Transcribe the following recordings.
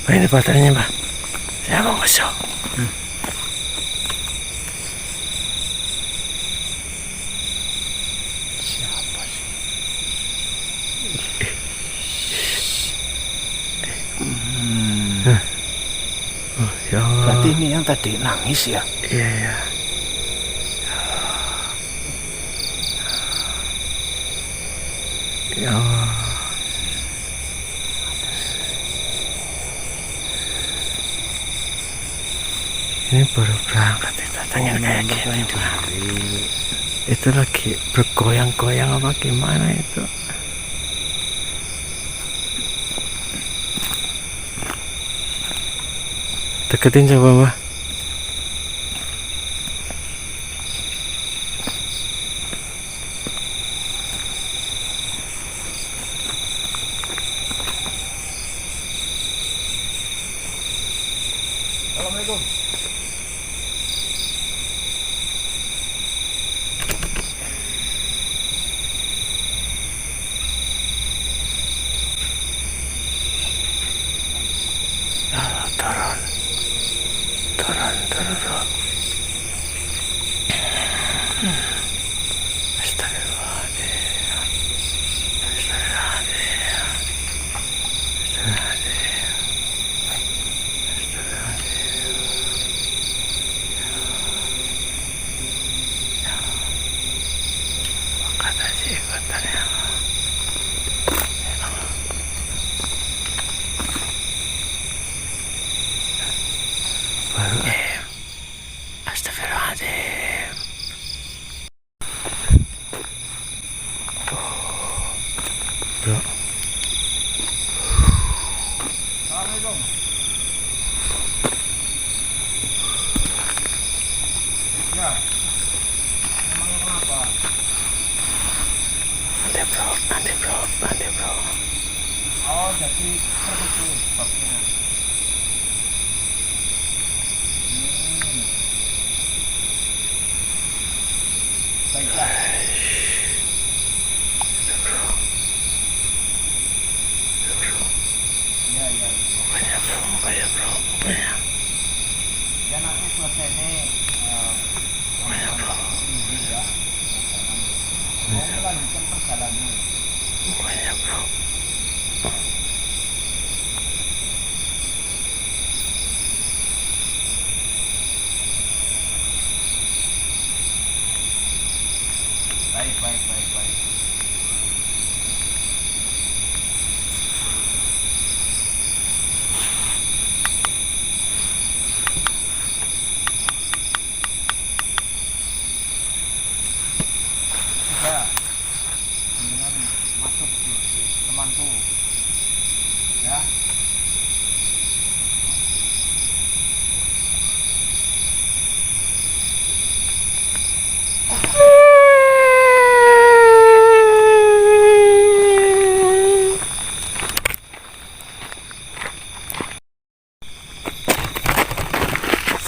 Pak, ini baterainya, Pak. Saya mau masuk. Siapa sih? Oh, ya Allah. Berarti ini yang tadi nangis ya? Iya, ya. Ya Allah. Ini baru berangkat datangnya kayak gini, Pak. Itu lagi bergoyang-goyang apa gimana itu? Deketin coba, Pak. Assalamualaikum. Turun. Astagfirullahaladzim. Kata si ikutannya. Baru Astagfirullahaladzim. Bro. Assalamualaikum. Ya. Memangnya kenapa? Nanti bro. Oh, jadi seperti itu sebabnya. Baiklah. Ya. Mukanya bro. Ya nanti selesai nih. Mukanya bro. Ya. Mau melanjutkan perjalanan. Mukanya bro. Baik. Sudah. Mendingan masuk ke temanku. Ya.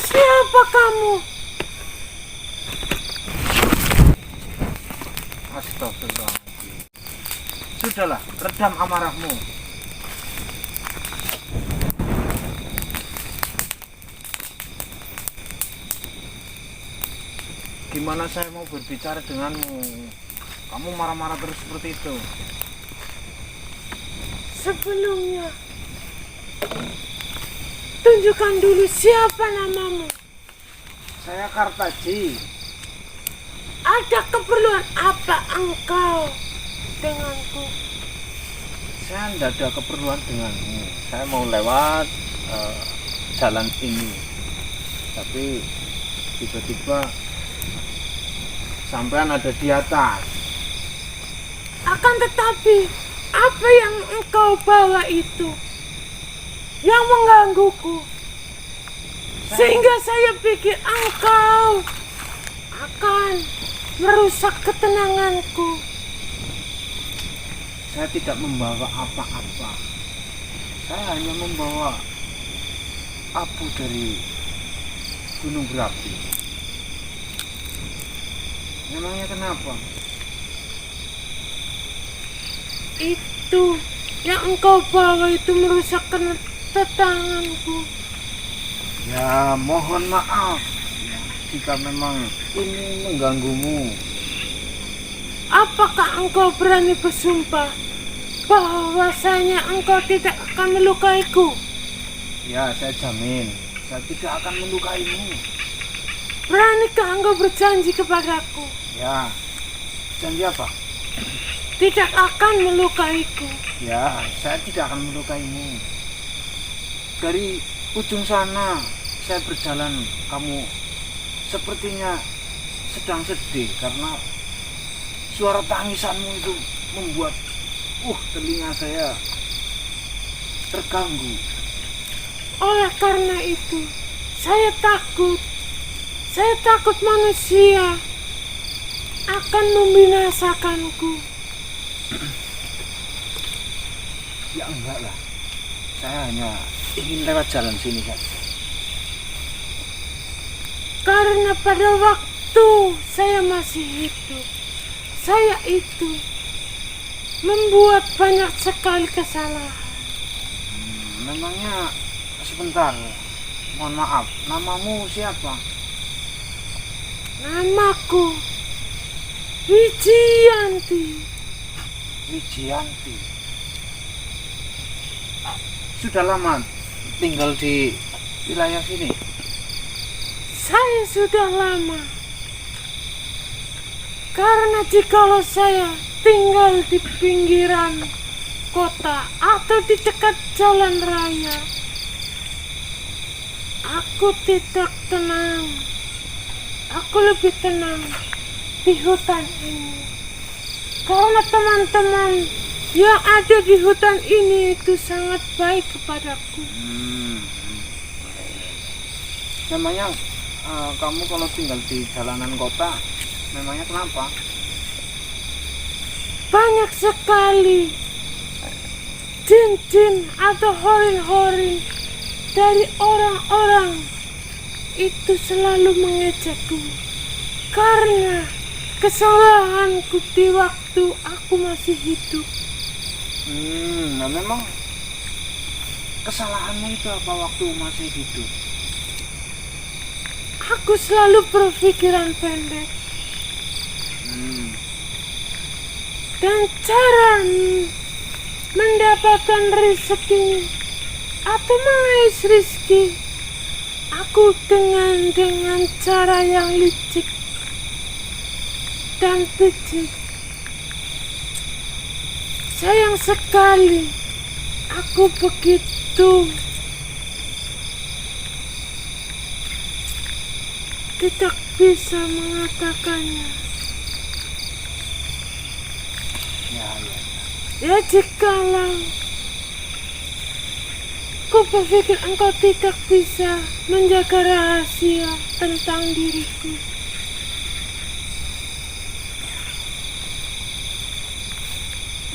Siapa kamu? Astagfirullahaladzim. Sudahlah, redam amarahmu. Gimana saya mau berbicara denganmu? Kamu marah-marah terus seperti itu. Sebelumnya, tunjukkan dulu siapa namamu. Saya Kartaji. Ada keperluan apa engkau denganku? Saya tidak ada keperluan denganmu. Saya mau lewat jalan ini. Tapi tiba-tiba sampean ada di atas. Akan tetapi, apa yang engkau bawa itu yang menggangguku, sehingga saya pikir engkau akan merusak ketenanganku. Saya tidak membawa apa-apa. Saya hanya membawa abu dari gunung berapi. Memangnya kenapa? itu yang engkau bawa itu merusakkan tanganku. Ya, mohon maaf jika memang ini mengganggumu. Apakah engkau berani bersumpah bahwasanya engkau tidak akan melukaiku? Ya, saya jamin saya tidak akan melukaimu. Beranikah engkau berjanji kepadaku Ya, janji apa? tidak akan melukaiku? Ya, saya tidak akan melukaimu. Dari ujung sana saya berjalan, kamu sepertinya sedang sedih karena suara tangisanmu itu membuat telinga saya terganggu. Oleh karena itu, saya takut manusia akan membinasakanku. Ya enggak lah, saya hanya ingin lewat jalan sini saja. Karena pada waktu saya masih hidup, saya itu membuat banyak sekali kesalahan. Memangnya sebentar, mohon maaf, namamu siapa? Namaku Wijianti. Wijianti. Sudah lama tinggal di wilayah sini? Saya sudah lama. Karena jikalau saya tinggal di pinggiran kota atau di dekat jalan raya, aku tidak tenang. Aku lebih tenang di hutan ini. Karena teman-teman yang ada di hutan ini itu sangat baik kepadaku. Memangnya kamu kalau tinggal di jalanan kota, memangnya kenapa? Banyak sekali jin-jin atau horin-horin dari orang-orang itu selalu mengejekku karena kesalahanku di waktu aku masih hidup. Nah memang kesalahanmu itu apa waktu masih hidup? Aku selalu berpikiran pendek. Dan cara mendapatkan rezeki atau mengais rezeki, aku dengan cara yang licik dan picik. Sayang sekali aku begitu tidak bisa mengatakannya. Ya jikalau ku berpikir engkau tidak bisa menjaga rahasia tentang diriku.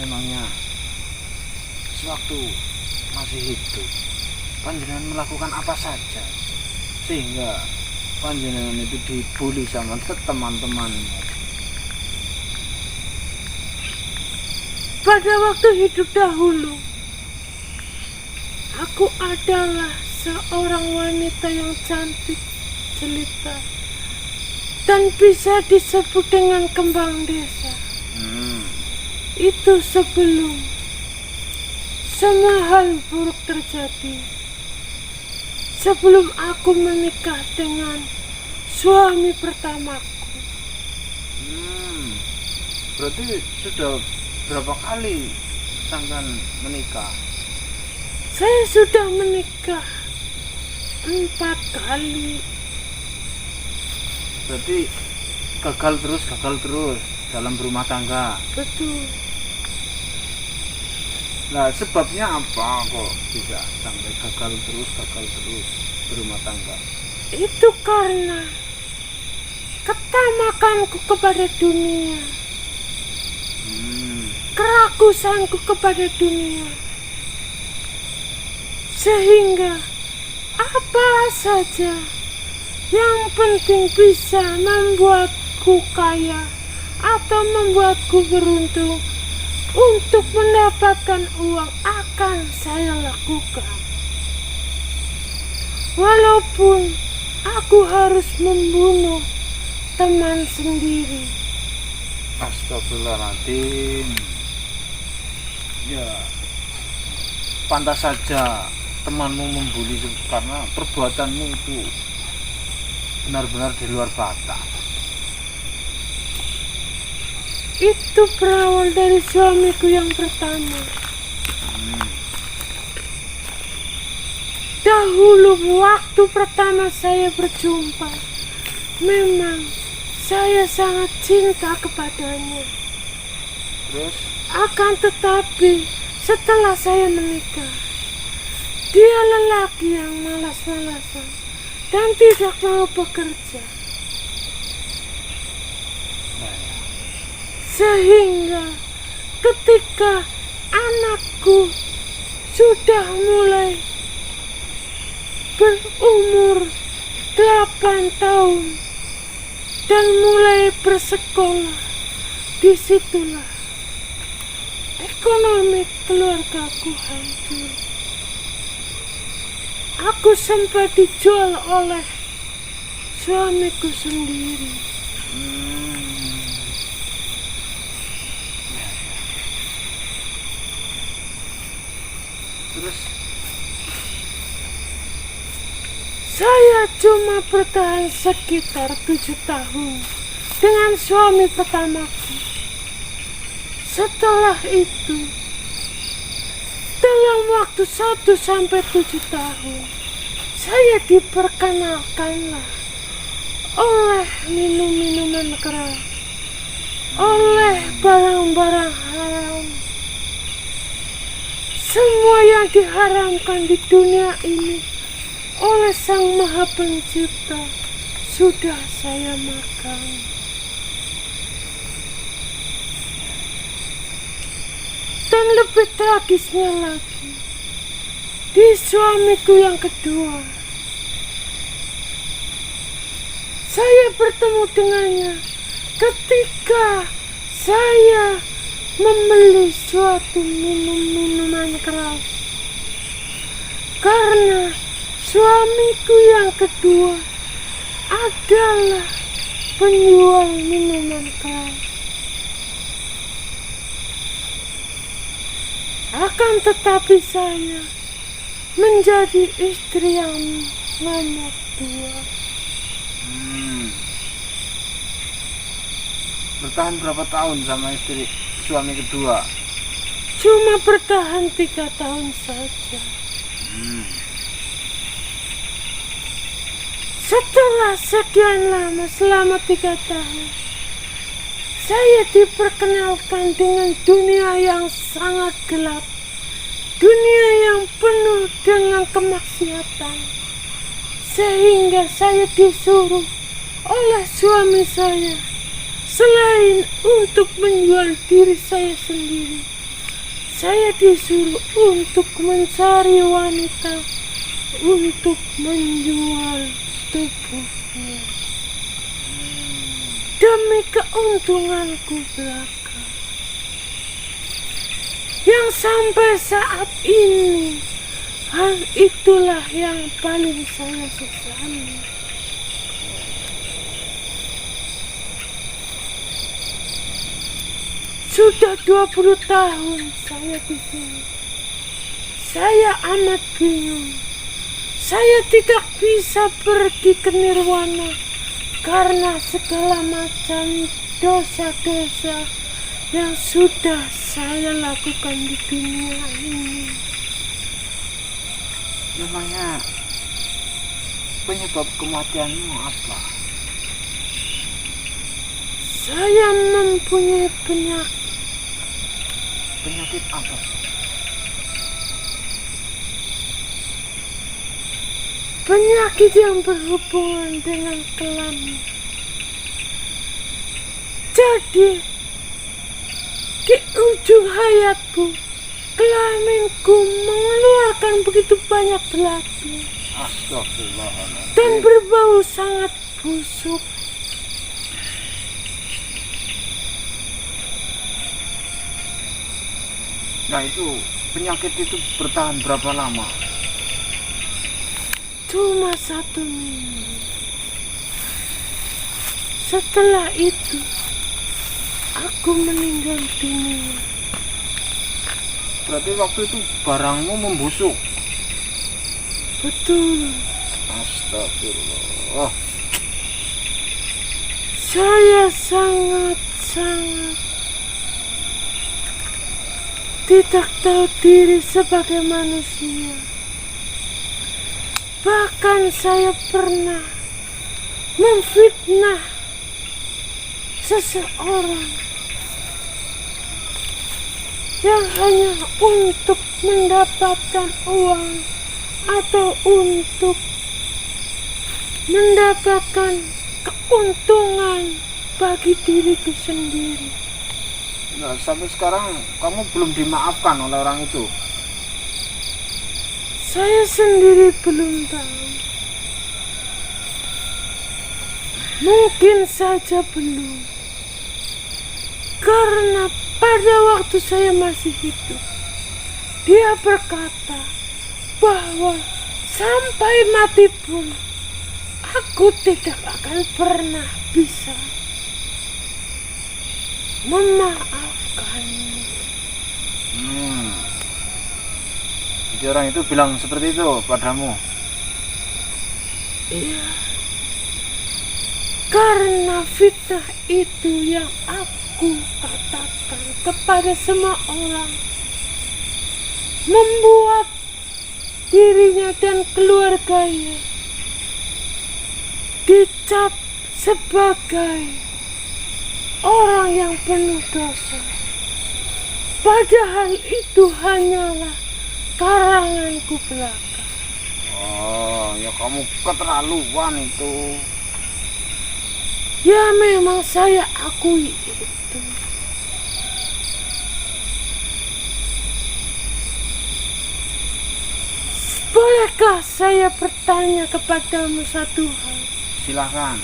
Memangnya sewaktu masih hidup panjenengan melakukan apa saja sehingga panjenengan itu dibully sama teman-temanmu? Pada waktu hidup dahulu, aku adalah seorang wanita yang cantik jelita dan bisa disebut dengan kembang desa. Itu sebelum semua hal buruk terjadi. Sebelum aku menikah dengan suami pertamaku. Berarti sudah berapa kali sampean menikah? Saya sudah menikah 4 kali. Berarti gagal terus dalam berumah tangga. Betul. Nah sebabnya apa kok bisa sampai gagal terus berumah tangga? Itu karena ketamakanku kepada dunia, kerakusanku kepada dunia, sehingga apa saja yang penting bisa membuatku kaya atau membuatku beruntung, untuk mendapatkan uang akan saya lakukan. Walaupun aku harus membunuh teman sendiri. Astagfirullahaladzim. Ya, pantas saja temanmu membuli karena perbuatanmu itu benar-benar di luar batas. Itu berawal dari suamiku yang pertama. Dahulu waktu pertama saya berjumpa, memang saya sangat cinta kepadanya. Terus? Akan tetapi setelah saya menikah, dia lelaki yang malas-malasan dan tidak mau bekerja. Sehingga ketika anakku sudah mulai berumur 8 tahun dan mulai bersekolah, disitulah ekonomi keluargaku hancur. Aku sempat dijual oleh suamiku sendiri. Terus? Saya cuma bertahan sekitar 7 tahun dengan suami pertamaku. Setelah itu, dalam waktu 1-7 tahun, saya diperkenalkanlah oleh minum-minuman keras, oleh barang-barang haram. Semua yang diharamkan di dunia ini oleh Sang Maha Pencipta sudah saya makan. Dan lebih tragisnya lagi, di suamiku yang kedua, saya bertemu dengannya ketika saya membeli suatu minuman keras. Karena suamiku yang kedua adalah penjual minuman keras. Akan tetapi saya menjadi istri yang nomor 2. Bertahan berapa tahun sama suami kedua? Cuma bertahan 3 tahun saja. Setelah sekian lama, selama 3 tahun, saya diperkenalkan dengan dunia yang sangat gelap, dunia yang penuh dengan kemaksiatan, sehingga saya disuruh oleh suami saya, selain untuk menjual diri saya sendiri, saya disuruh untuk mencari wanita untuk menjual tubuhnya demi keuntunganku belaka, yang sampai saat ini hal itulah yang paling saya sesali. Sudah 20 tahun saya di sini. Saya amat bingung. Saya tidak bisa pergi ke nirwana karena segala macam dosa-dosa yang sudah saya lakukan di dunia ini. Memangnya penyebab kematianmu apa? Saya mempunyai penyakit. Penyakit apa? Penyakit yang berhubungan dengan kelamin. Jadi, di ujung hayatku, kelaminku mengeluarkan begitu banyak belati Astagfirullahaladzim. dan berbau sangat busuk. Nah itu penyakit itu bertahan berapa lama? Cuma 1 minggu. Setelah itu aku meninggal dunia. Berarti waktu itu barangmu membusuk. Betul. Astagfirullah. Saya sangat-sangat tidak tahu diri sebagai manusia. Bahkan saya pernah memfitnah seseorang yang hanya untuk mendapatkan uang atau untuk mendapatkan keuntungan bagi diriku sendiri. Nah, sampai sekarang kamu belum dimaafkan oleh orang itu. Saya sendiri belum tahu. Mungkin saja belum. Karena pada waktu saya masih hidup, dia berkata bahwa sampai mati pun aku tidak akan pernah bisa memaafkanmu. Jadi orang itu bilang seperti itu padamu. Iya. Karena fitnah itu yang aku katakan kepada semua orang membuat dirinya dan keluarganya dicap sebagai orang yang penuh dosa. Padahal itu hanyalah karanganku belaka. Oh, ya kamu keterlaluan itu. Ya memang saya akui itu. Bolehkah saya bertanya kepadamu satu hal? Silakan.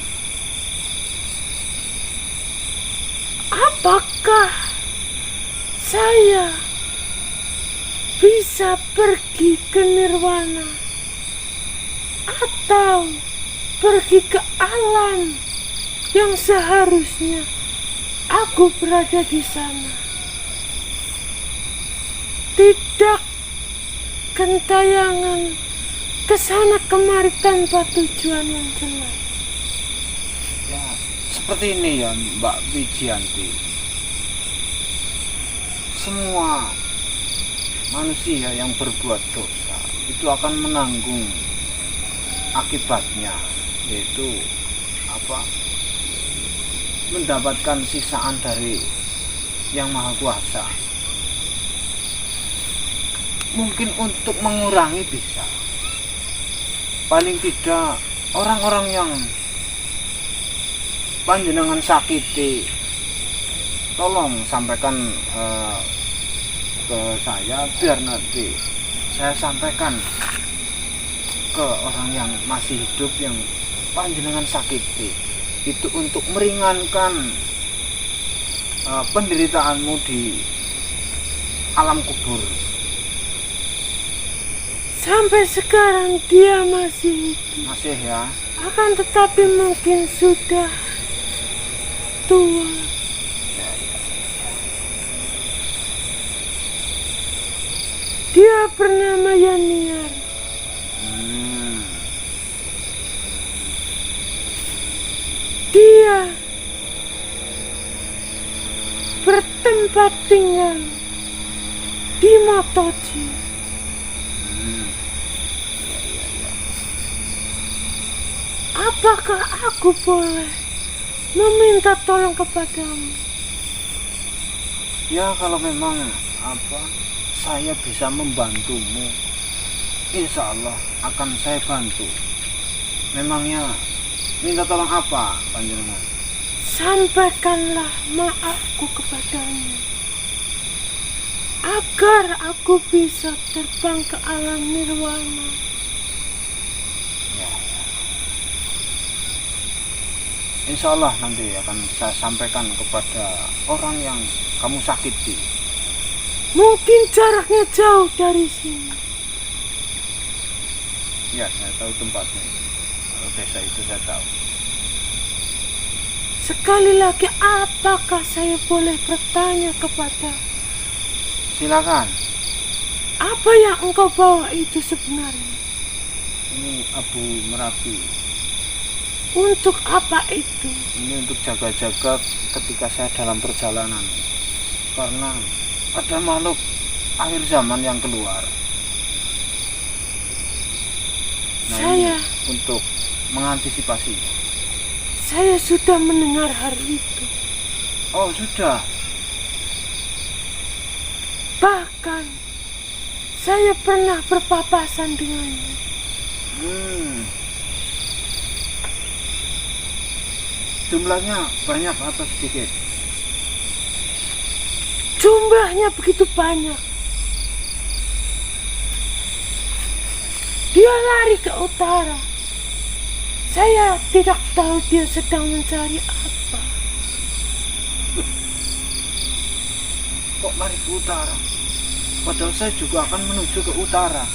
Apakah saya bisa pergi ke nirwana atau pergi ke alam yang seharusnya aku berada di sana? Tidak gentayangan kesana kemari tanpa tujuan yang jelas. Ya, seperti ini ya Mbak Wijianti. Semua manusia yang berbuat dosa itu akan menanggung akibatnya, yaitu mendapatkan siksaan dari Yang Maha Kuasa. Mungkin untuk mengurangi bisa, paling tidak orang-orang yang panjenengan sakiti, tolong sampaikan ke saya biar nanti saya sampaikan ke orang yang masih hidup yang panjenengan sakiti, itu untuk meringankan penderitaanmu di alam kubur. Sampai sekarang dia masih hidup. Masih ya. Akan tetapi mungkin sudah tua. Dia bernama Yaniar. Dia bertempat tinggal di Motoji. Apakah aku boleh meminta tolong kepadamu? Ya kalau memang saya bisa membantumu, insya Allah akan saya bantu. Memangnya minta tolong apa panjenengan? Sampaikanlah maafku kepadamu agar aku bisa terbang ke alam nirwana. Insya Allah nanti akan saya sampaikan kepada orang yang kamu sakiti. Mungkin jaraknya jauh dari sini. Ya, saya tahu tempatnya. Kalau desa itu saya tahu. Sekali lagi, apakah saya boleh bertanya kepada Silakan. apa yang engkau bawa itu sebenarnya? Ini Abu Merapi. Untuk apa itu? Ini untuk jaga-jaga ketika saya dalam perjalanan. Karena ada makhluk akhir zaman yang keluar. Nah, Saya- ini untuk mengantisipasi. Saya sudah mendengar hal itu. Oh, sudah. Bahkan saya pernah berpapasan dengannya. Jumlahnya banyak atau sedikit? Jumlahnya begitu banyak. Dia lari ke utara. Saya tidak tahu dia sedang mencari apa. Kok lari ke utara? Padahal saya juga akan menuju ke utara.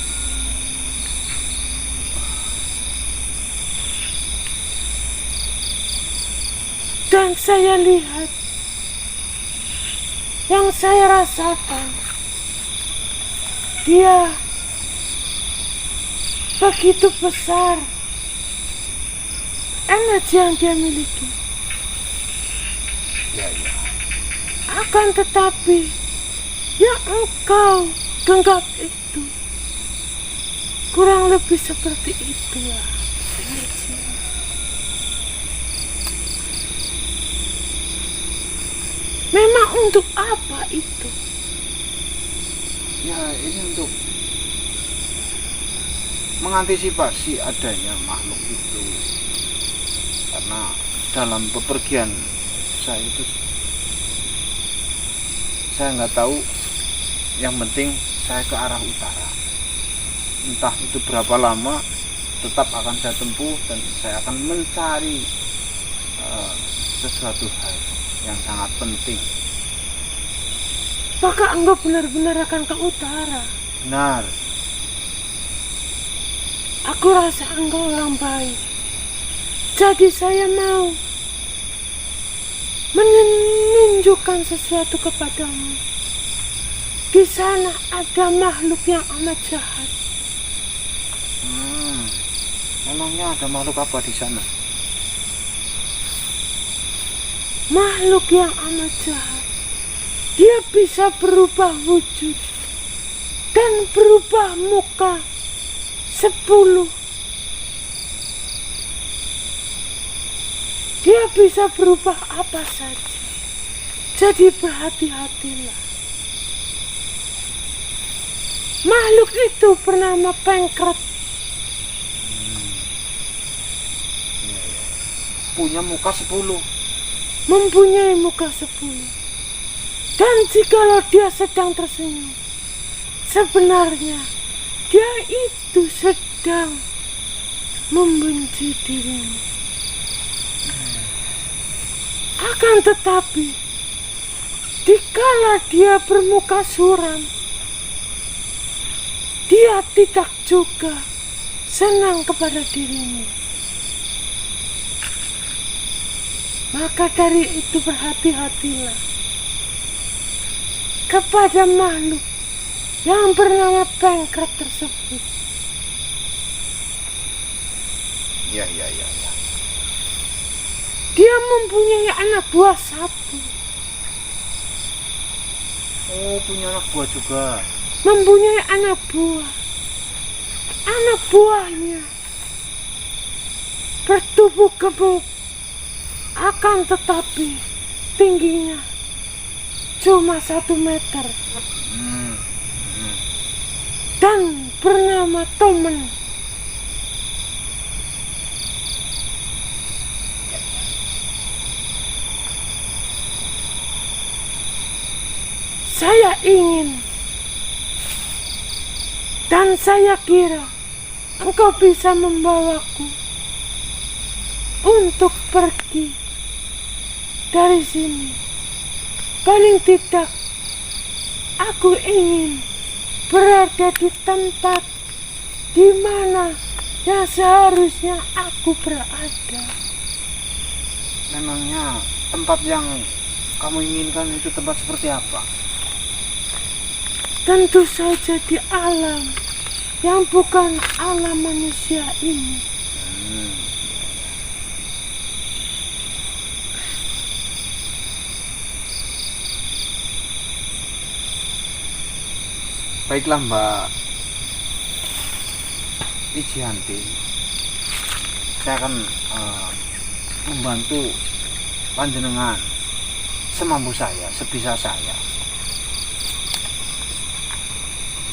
Dan saya lihat, yang saya rasakan, dia begitu besar energi yang dia miliki. Ya. Akan tetapi, yang engkau genggam itu kurang lebih seperti itulah energinya. Memang untuk apa itu? Ya, ini untuk mengantisipasi adanya makhluk itu. Karena dalam bepergian saya itu, saya nggak tahu. Yang penting saya ke arah utara. Entah itu berapa lama, tetap akan saya tempuh dan saya akan mencari sesuatu hal yang sangat penting. Apakah engkau benar-benar akan ke utara? Benar. Aku rasa engkau orang baik. Jadi saya mau menunjukkan sesuatu kepadamu. Di sana ada makhluk yang amat jahat. Memangnya ada makhluk apa di sana? Makhluk yang amat jahat. Dia bisa berubah wujud dan berubah muka 10. Dia bisa berubah apa saja. Jadi berhati-hatilah. Makhluk itu bernama Pengkret. Punya muka 10. Mempunyai muka 10. Dan jikalau dia sedang tersenyum, sebenarnya dia itu sedang membenci dirimu. Akan tetapi, dikala dia bermuka suram, dia tidak juga senang kepada dirimu. Maka dari itu berhati-hatilah kepada makhluk yang bernama Pengkret tersebut. Ya. Dia mempunyai anak buah 1. Oh, punya anak buah juga. Mempunyai anak buah. Anak buahnya bertubuh gemuk, akan tetapi tingginya cuma 1 meter. Dan bernama Tomen. Saya ingin dan saya kira engkau bisa membawaku untuk pergi dari sini. Paling tidak aku ingin berada di tempat di mana yang seharusnya aku berada. Memangnya tempat yang kamu inginkan itu tempat seperti apa? Tentu saja di alam yang bukan alam manusia ini. Baiklah Mbak Wijianti, saya akan membantu panjenengan semampu saya, sebisa saya.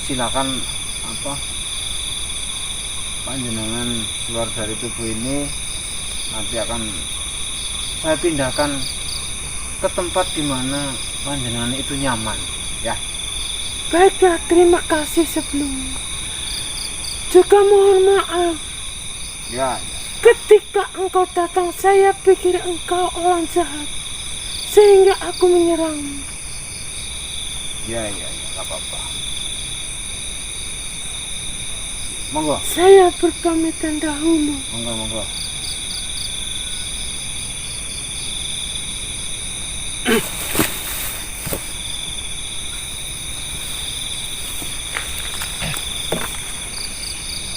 Silakan panjenengan keluar dari tubuh ini, nanti akan saya pindahkan ke tempat di mana panjenengan itu nyaman, ya. Baiklah, terima kasih sebelumnya. Juga mohon maaf, Ya, ketika engkau datang saya pikir engkau orang jahat, sehingga aku menyerangmu. ya, nggak apa-apa. Monggo, Saya berpamitan dahulu. monggo.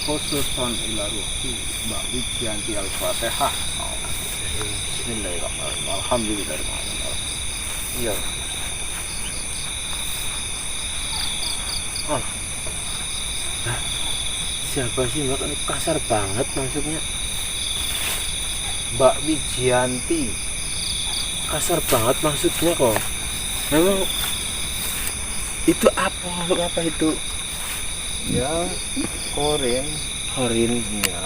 Khususon ila ruhi Mbak Wijianti Al-Fatihah. Bismillahirrahmanirrahim. Alhamdulillahirrahmanirrahim. Iya. Oh. Siapa sih Mbak? Ini kasar banget maksudnya. Mbak Wijianti. Kasar banget maksudnya kok. Memang itu apa itu? Ya, Korin ya.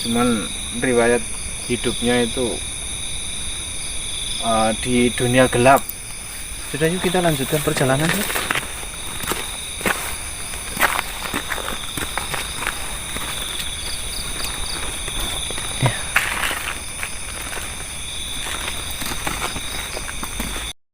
Cuman riwayat hidupnya itu di dunia gelap. Sudah, yuk kita lanjutkan perjalanan.